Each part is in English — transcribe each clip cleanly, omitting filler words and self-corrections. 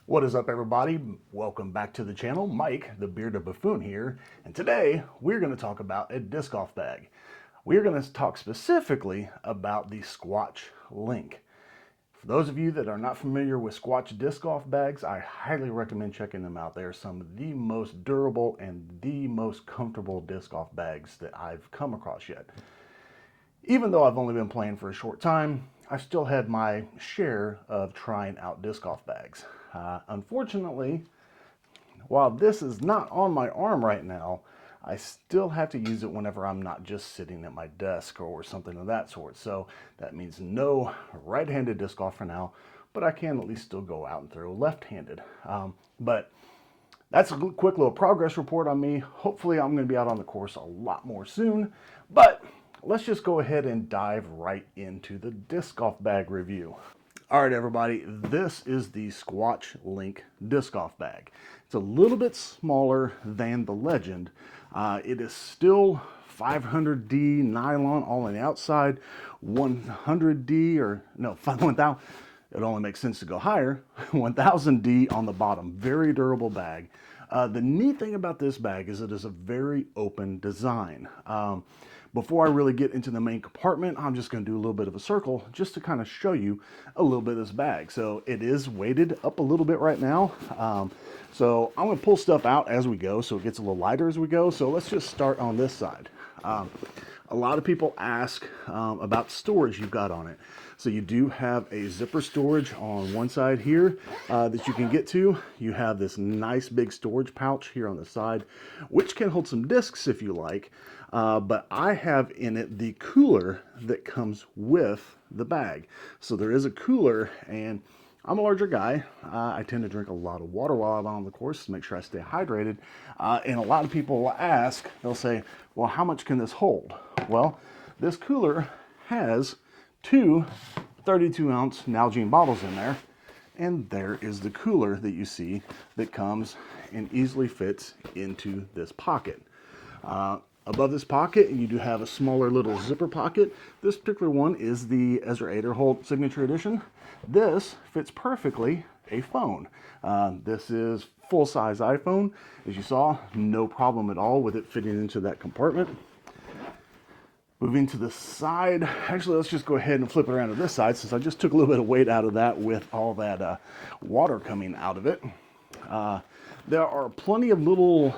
What is up, everybody? Welcome back to the channel. Mike, the Bearded Buffoon here, and today we're going to talk about a disc golf bag. We're going to talk specifically about the Squatch Link. For those of you that are not familiar with Squatch disc golf bags, I highly recommend checking them out. They're some of the most durable and the most comfortable disc golf bags that I've come across yet. Even though I've only been playing for a short time, I've still had my share of trying out disc golf bags. Unfortunately, while this is not on my arm right now, I still have to use it whenever I'm not just sitting at my desk or something of that sort. So that means no right-handed disc golf for now, but I can at least still go out and throw left-handed. But that's a quick little progress report on me. Hopefully I'm going to be out on the course a lot more soon, but let's just go ahead and dive right into the disc golf bag review. All right, everybody, this is the Squatch Link disc golf bag. It's a little bit smaller than the Legend. It is still 500D nylon all on the outside, 100D or no, 1000. It only makes sense to go higher, 1000D on the bottom. Very durable bag. The neat thing about this bag is it is a very open design. Before I really get into the main compartment, I'm just going to do a little bit of a circle just to kind of show you a little bit of this bag. So it is weighted up a little bit right now. So I'm going to pull stuff out as we go so it gets a little lighter as we go. So let's just start on this side. A lot of people ask about storage you've got on it. So you do have a zipper storage on one side here that you can get to. You have this nice big storage pouch here on the side, which can hold some discs if you like. But I have in it the cooler that comes with the bag. So there is a cooler, and I'm a larger guy. I tend to drink a lot of water while I'm on the course to make sure I stay hydrated. And a lot of people will ask, they'll say, well, how much can this hold? Well, this cooler has two 32-ounce Nalgene bottles in there. And there is the cooler that you see that comes and easily fits into this pocket. Above this pocket, you do have a smaller little zipper pocket. This particular one is the Ezra Aderholt Signature Edition. This fits perfectly a phone. This is full-size iPhone. As you saw, no problem at all with it fitting into that compartment. Moving to the side, actually let's just go ahead and flip it around to this side since I just took a little bit of weight out of that with all that water coming out of it. There are plenty of little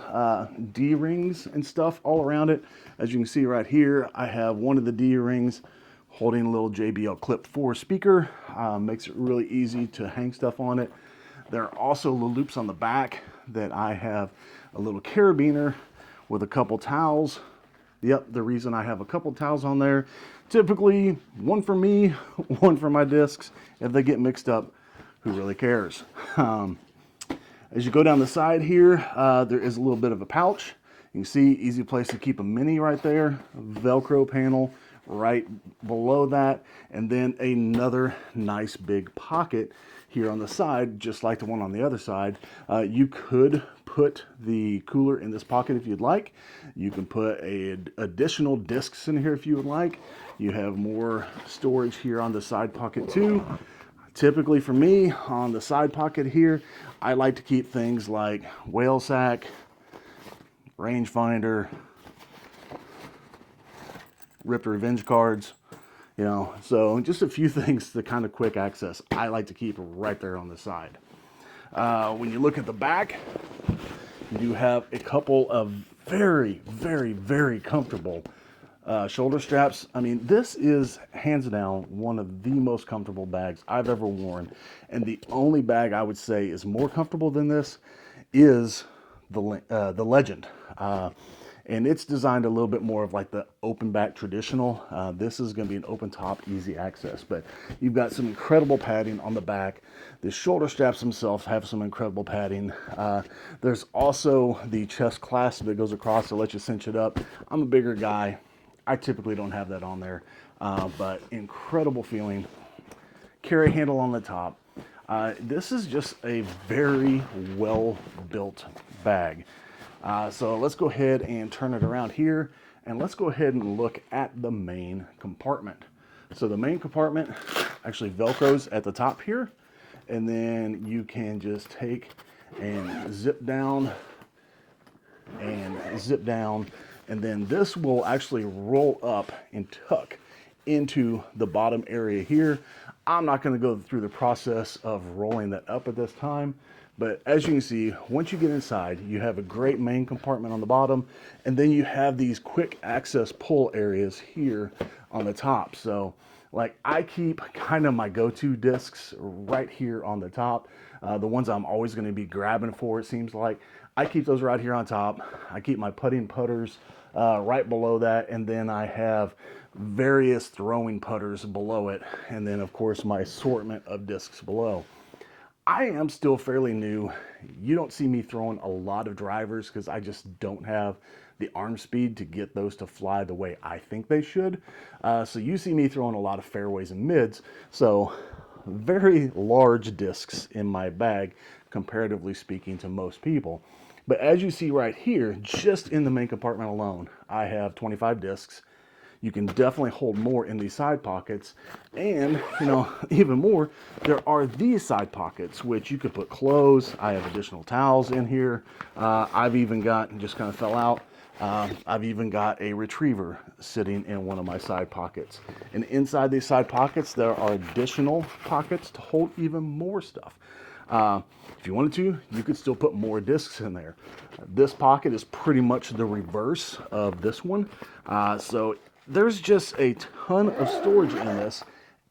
D-rings and stuff all around it. As you can see right here, I have one of the D-rings holding a little JBL Clip 4 speaker. Makes it really easy to hang stuff on it. There are also little loops on the back that I have a little carabiner with a couple towels. Yep, the reason I have a couple towels on there, typically one for me, one for my discs. If they get mixed up, who really cares? As you go down the side here, there is a little bit of a pouch. You can see, easy place to keep a mini right there. Velcro panel right below that. And then another nice big pocket here on the side, just like the one on the other side. You could put the cooler in this pocket if you'd like. You can put additional discs in here if you would like. You have more storage here on the side pocket too. Typically for me, on the side pocket here, I like to keep things like whale sack, rangefinder, ripped revenge cards, you know, so just a few things to kind of quick access. I like to keep right there on the side. When you look at the back, you do have a couple of very, very, very comfortable shoulder straps. I mean, this is hands down one of the most comfortable bags I've ever worn. And the only bag I would say is more comfortable than this is the Legend. And it's designed a little bit more of like the open back traditional. This is going to be an open top, easy access. But you've got some incredible padding on the back. The shoulder straps themselves have some incredible padding. There's also the chest clasp that goes across to let you cinch it up. I'm a bigger guy. I typically don't have that on there, but incredible feeling. Carry handle on the top. This is just a very well-built bag. So let's go ahead and turn it around here, and let's go ahead and look at the main compartment. So the main compartment actually Velcros at the top here, and then you can just take and zip down and zip down, and then this will actually roll up and tuck into the bottom area here. I'm not going to go through the process of rolling that up at this time, but as you can see, once you get inside, you have a great main compartment on the bottom, and then you have these quick access pull areas here on the top. So like, I keep kind of my go-to discs right here on the top. The ones I'm always going to be grabbing for, it seems like. I keep those right here on top. I keep my putting putters right below that, and then I have various throwing putters below it, and then of course my assortment of discs below. I am still fairly new. You don't see me throwing a lot of drivers because I just don't have the arm speed to get those to fly the way I think they should. So you see me throwing a lot of fairways and mids. So very large discs in my bag, comparatively speaking to most people. But as you see right here, just in the main compartment alone, I have 25 discs. You can definitely hold more in these side pockets, and even more, there are these side pockets which you could put clothes. I have additional towels in here. I've even got, just kind of fell out, I've even got a retriever sitting in one of my side pockets, and inside these side pockets there are additional pockets to hold even more stuff. If you wanted to, you could still put more discs in there. This pocket is pretty much the reverse of this one, so there's just a ton of storage in this,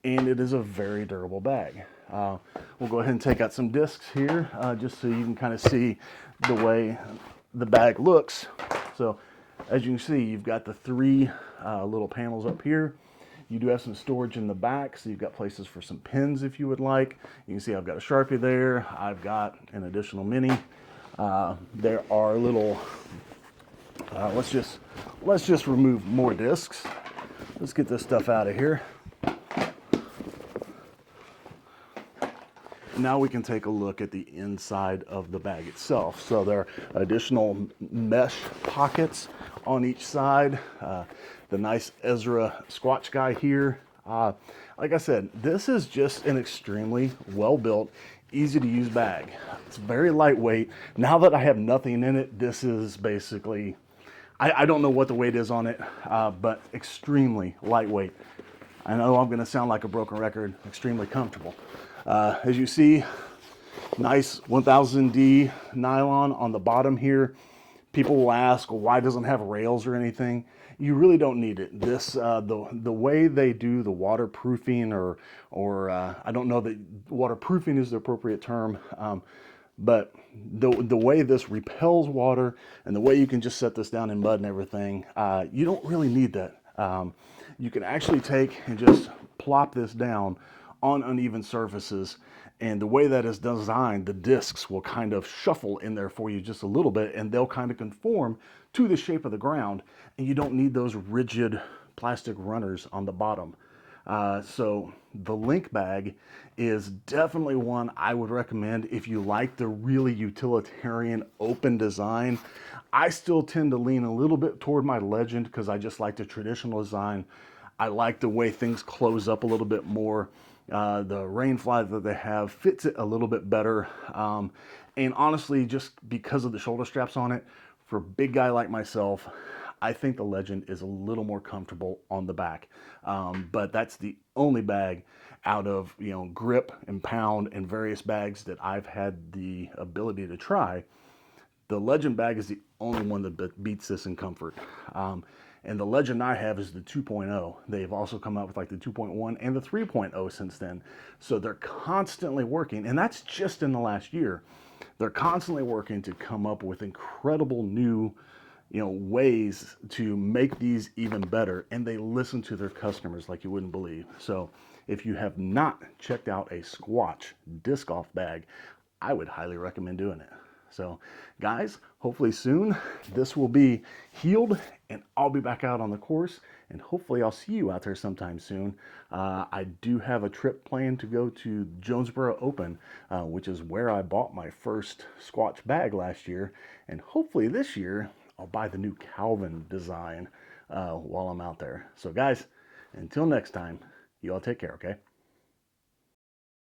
and it is a very durable bag. We'll go ahead and take out some discs here, just so you can kind of see the way the bag looks. So as you can see, you've got the three little panels up here. You do have some storage in the back, so you've got places for some pins if you would like. You can see I've got a Sharpie there. I've got an additional mini. There are little, let's just remove more discs. Let's get this stuff out of here. Now we can take a look at the inside of the bag itself. So there are additional mesh pockets on each side. The nice Ezra Squatch guy here. Like I said, this is just an extremely well-built, easy to use bag. It's very lightweight. Now that I have nothing in it, this is basically, I don't know what the weight is on it, but extremely lightweight. I know I'm gonna sound like a broken record, extremely comfortable. As you see, nice 1000D nylon on the bottom here. People will ask, well, why doesn't it have rails or anything? You really don't need it. This, the way they do the waterproofing, or I don't know that waterproofing is the appropriate term, but the way this repels water and the way you can just set this down in mud and everything, you don't really need that. You can actually take and just plop this down on uneven surfaces, and the way that is designed, the discs will kind of shuffle in there for you just a little bit, and they'll kind of conform to the shape of the ground, and you don't need those rigid plastic runners on the bottom. So the Link bag is definitely one I would recommend if you like the really utilitarian open design. I still tend to lean a little bit toward my Legend because I just like the traditional design. I like the way things close up a little bit more. The Rainfly that they have fits it a little bit better. And honestly, just because of the shoulder straps on it, for a big guy like myself, I think the Legend is a little more comfortable on the back. But that's the only bag out of, Grip and Pound and various bags that I've had the ability to try. The Legend bag is the only one that beats this in comfort. And the Legend I have is the 2.0. They've also come out with like the 2.1 and the 3.0 since then. So they're constantly working, and that's just in the last year. They're constantly working to come up with incredible new, ways to make these even better. And they listen to their customers like you wouldn't believe. So if you have not checked out a Squatch disc golf bag, I would highly recommend doing it. So guys, hopefully soon this will be healed and I'll be back out on the course, and hopefully I'll see you out there sometime soon. I do have a trip planned to go to Jonesboro Open, which is where I bought my first Squatch bag last year, and hopefully this year I'll buy the new Calvin design while I'm out there. So guys, until next time, you all take care, okay?